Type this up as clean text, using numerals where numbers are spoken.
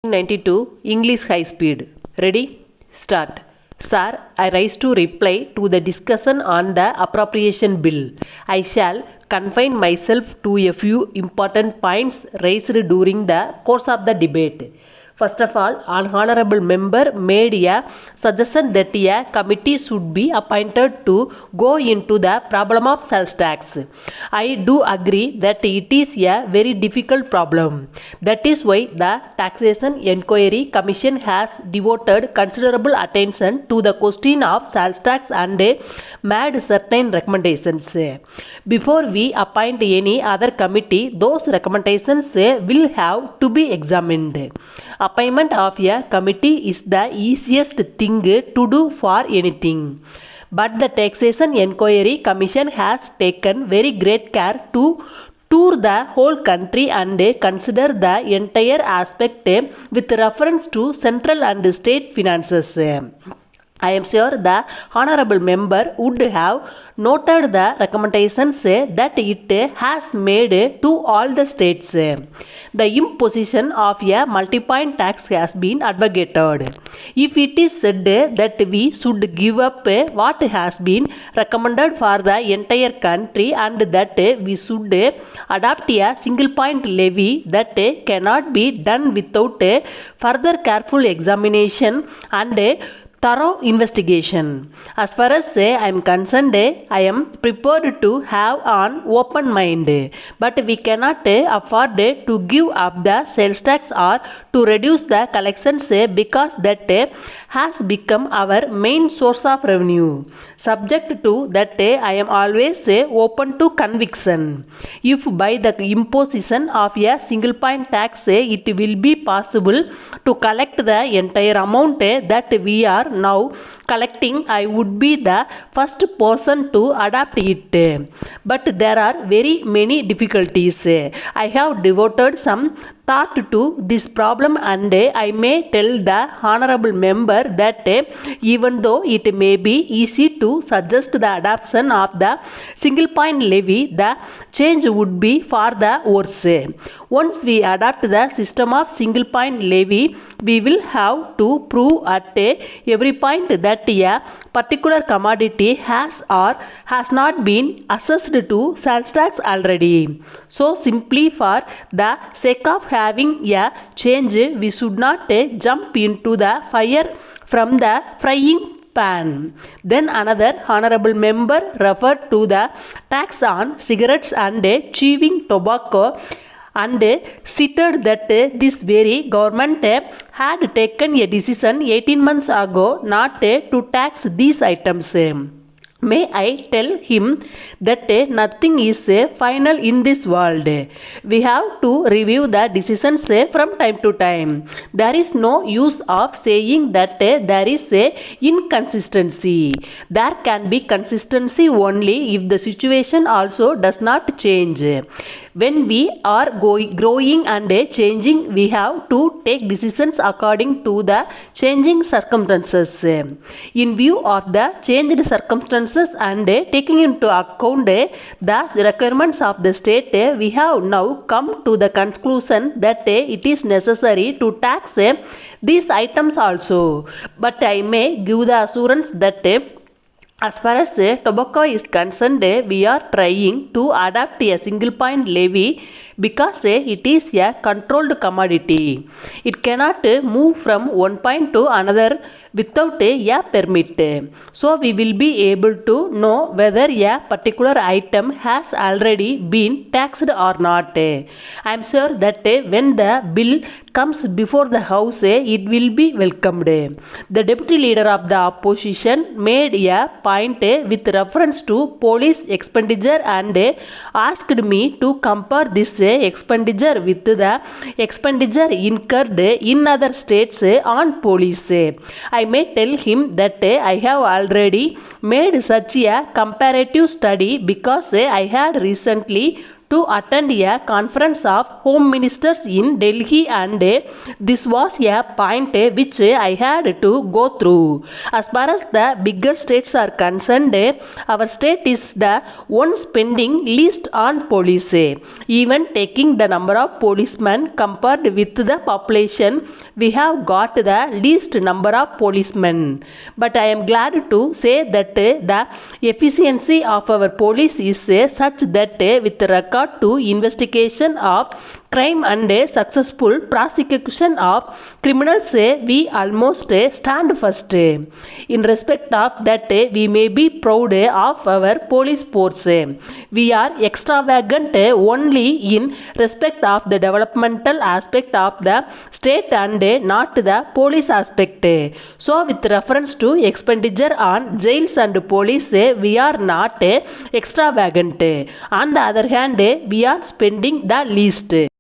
92 English High Speed. Ready? Start. Sir, I rise to reply to the discussion on the appropriation bill. I shall confine myself to a few important points raised during the course of the debate. First of all, an honorable member made a suggestion that a committee should be appointed to go into the problem of sales tax. I do agree that it is a very difficult problem. That is why the Taxation Inquiry Commission has devoted considerable attention to the question of sales tax and made certain recommendations. Before we appoint any other committee, those recommendations will have to be examined. Appointment of a committee is the easiest thing to do for anything. But the Taxation Inquiry Commission has taken very great care to tour the whole country and consider the entire aspect with reference to central and state finances. I am sure the honorable member would have noted the recommendations that it has made to all the states. The imposition of a multi-point tax has been advocated. If it is said that we should give up what has been recommended for the entire country and that we should adopt a single point levy, that cannot be done without further careful examination and thorough investigation. As far as I am concerned, I am prepared to have an open mind, but we cannot afford to give up the sales tax or to reduce the collections because that has become our main source of revenue. Subject to that, I am always open to conviction. If by the imposition of a single point tax it will be possible to collect the entire amount that we are now collecting, I would be the first person to adopt it. But there are very many difficulties. I have devoted some thought to this problem and I may tell the honorable member that even though it may be easy to suggest the adoption of the single point levy, the change would be for the worse. Once we adopt the system of single point levy, we will have to prove at every point that a particular commodity has or has not been assessed to sales tax already. So simply for the sake of having a change, we should not jump into the fire from the frying pan. Then another honorable member referred to the tax on cigarettes and chewing tobacco and cited that this very government had taken a decision 18 months ago not to tax these items. May I tell him that nothing is final in this world. We have to review the decisions from time to time. There is no use of saying that there is inconsistency. There can be consistency only if the situation also does not change. When we are growing and changing, we have to take decisions according to the changing circumstances. In view of the changed circumstances and taking into account the requirements of the state, we have now come to the conclusion that it is necessary to tax these items also. But I may give the assurance that as far as tobacco is concerned, we are trying to adopt a single point levy because it is a controlled commodity. It cannot move from one point to another without a permit. So we will be able to know whether a particular item has already been taxed or not. I am sure that when the bill comes before the House, it will be welcomed. The deputy leader of the opposition made a point with reference to police expenditure and asked me to compare this expenditure with the expenditure incurred in other states on police. I may tell him that I have already made such a comparative study because I had recently to attend a conference of home ministers in Delhi, and this was a point which I had to go through. As far as the bigger states are concerned, our state is the one spending least on police. Even taking the number of policemen compared with the population, we have got the least number of policemen. But I am glad to say that the efficiency of our police is such that with regard to investigation of crime and successful prosecution of criminals, we almost stand first. In respect of that, we may be proud of our police force. We are extravagant only in respect of the developmental aspect of the state and not the police aspect. So with reference to expenditure on jails and police, we are not extravagant. On the other hand, we are spending the least.